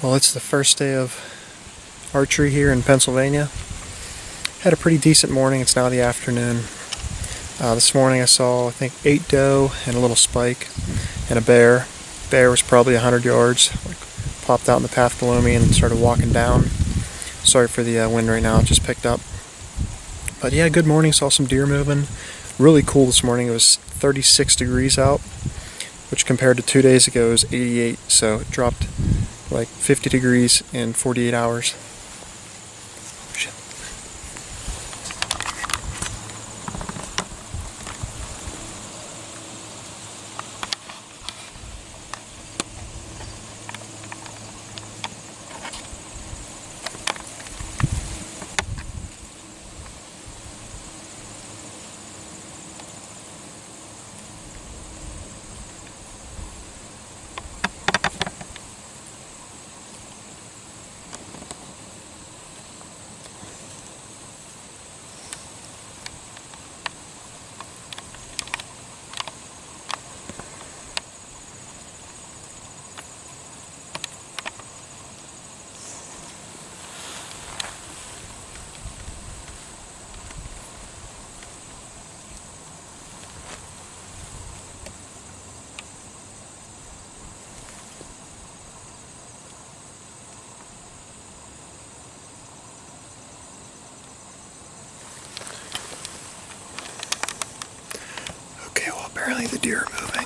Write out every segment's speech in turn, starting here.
Well, it's the first day of archery here in Pennsylvania. Had a pretty decent morning. It's now the afternoon. This morning I saw, I think, 8 doe and a little spike and a bear. Bear was probably 100 yards. Popped out in the path below me and started walking down. Sorry for the wind right now, it just picked up. But yeah, good morning. Saw some deer moving. Really cool this morning. It was 36 degrees out, which compared to 2 days ago is 88. So it dropped like 50 degrees in 48 hours. Shit. Okay, well, apparently the deer are moving.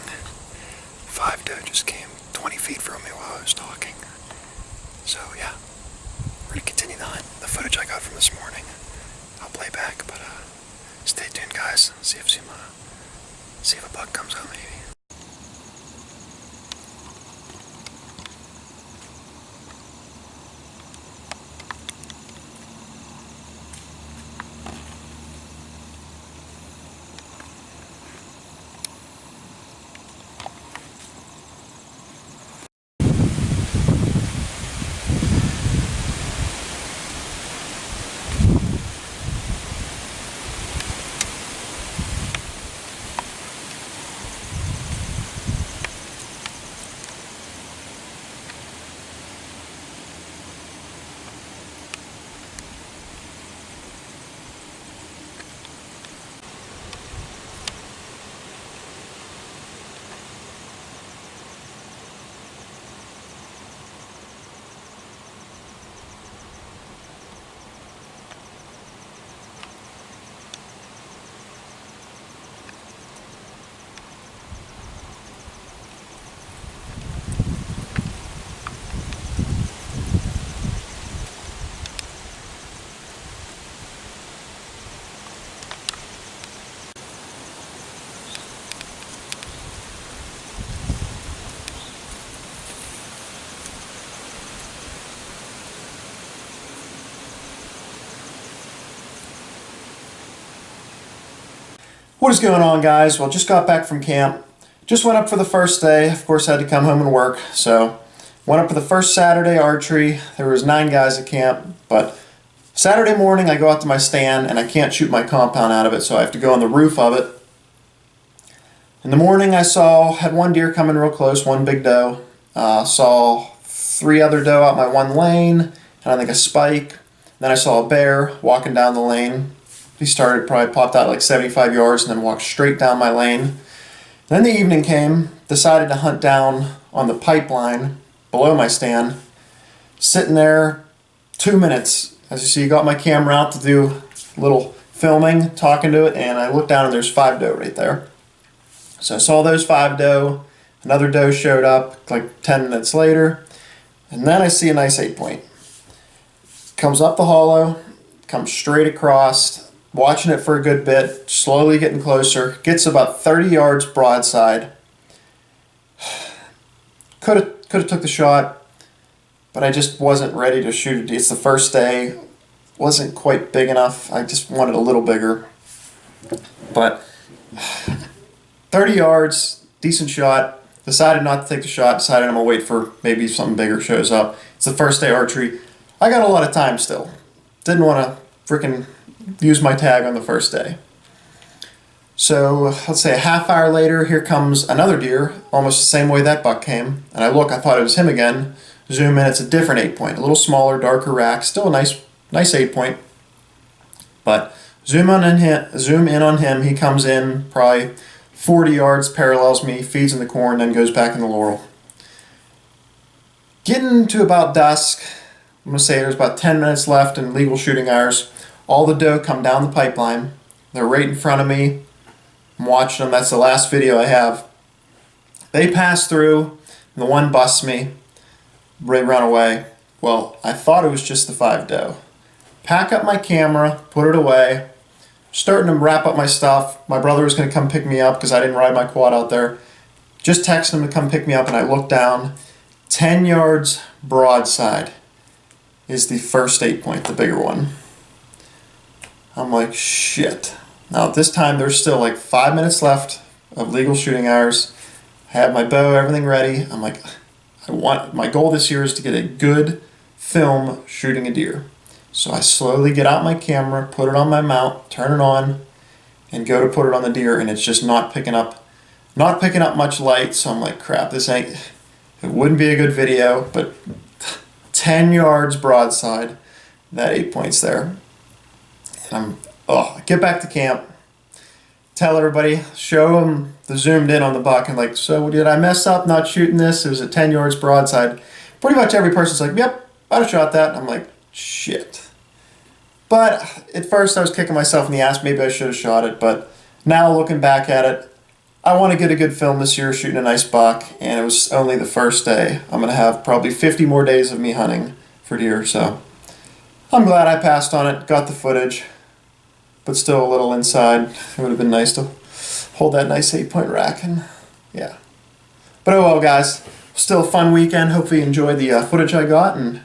5 doe just came 20 feet from me while I was talking. So yeah, we're gonna continue the hunt. The footage I got from this morning, I'll play back, but stay tuned, guys. See if a buck comes out maybe. What is going on, guys? Well, just got back from camp. Just went up for the first day. Of course, I had to come home and work. So went up for the first Saturday archery. There was 9 guys at camp, but Saturday morning I go out to my stand and I can't shoot my compound out of it, so I have to go on the roof of it. In the morning I had 1 deer coming real close, 1 big doe. Saw 3 other doe out my 1 lane, and I think a spike. Then I saw a bear walking down the lane. He probably popped out like 75 yards and then walked straight down my lane. Then the evening came, decided to hunt down on the pipeline below my stand. Sitting there 2 minutes. As you see, got my camera out to do a little filming, talking to it, and I looked down and there's 5 doe right there. So I saw those 5 doe. Another doe showed up like 10 minutes later. And then I see a nice 8-point. Comes up the hollow, comes straight across. Watching it for a good bit, slowly getting closer. Gets about 30 yards broadside. Could have took the shot, but I just wasn't ready to shoot it. It's the first day. Wasn't quite big enough. I just wanted a little bigger. But 30 yards, decent shot. Decided not to take the shot. Decided I'm going to wait for maybe something bigger shows up. It's the first day archery. I got a lot of time still. Didn't want to freaking use my tag on the first day. So let's say a half hour later, here comes another deer, almost the same way that buck came. And I thought it was him again, zoom in, it's a different 8-point, a little smaller, darker rack, still a nice 8-point. But zoom in on him, he comes in probably 40 yards, parallels me, feeds in the corn, then goes back in the laurel. Getting to about dusk, I'm going to say there's about 10 minutes left in legal shooting hours. All the doe come down the pipeline. They're right in front of me. I'm watching them. That's the last video I have. They pass through, and the one busts me. They run away. Well, I thought it was just the 5 doe. Pack up my camera, put it away, starting to wrap up my stuff. My brother was going to come pick me up because I didn't ride my quad out there. Just texted him to come pick me up, and I looked down. 10 yards broadside is the first 8-point, the bigger one. I'm like, shit. Now at this time, there's still like 5 minutes left of legal shooting hours. I have my bow, everything ready. I'm like, my goal this year is to get a good film shooting a deer. So I slowly get out my camera, put it on my mount, turn it on, and go to put it on the deer, and it's just not picking up much light. So I'm like, crap, it wouldn't be a good video, but 10 yards broadside, that 8 points there. And I get back to camp, tell everybody, show them the zoomed in on the buck, and like, so did I mess up not shooting this? It was at 10 yards broadside. Pretty much every person's like, yep, I'd have shot that. I'm like, shit. But at first I was kicking myself in the ass, maybe I should have shot it, but now looking back at it, I want to get a good film this year shooting a nice buck, and it was only the first day. I'm going to have probably 50 more days of me hunting for deer, so I'm glad I passed on it, got the footage, but still a little inside. It would have been nice to hold that nice 8-point rack, and yeah. But oh well, guys, still a fun weekend. Hopefully you enjoyed the footage I got, and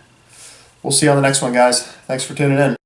we'll see you on the next one, guys. Thanks for tuning in.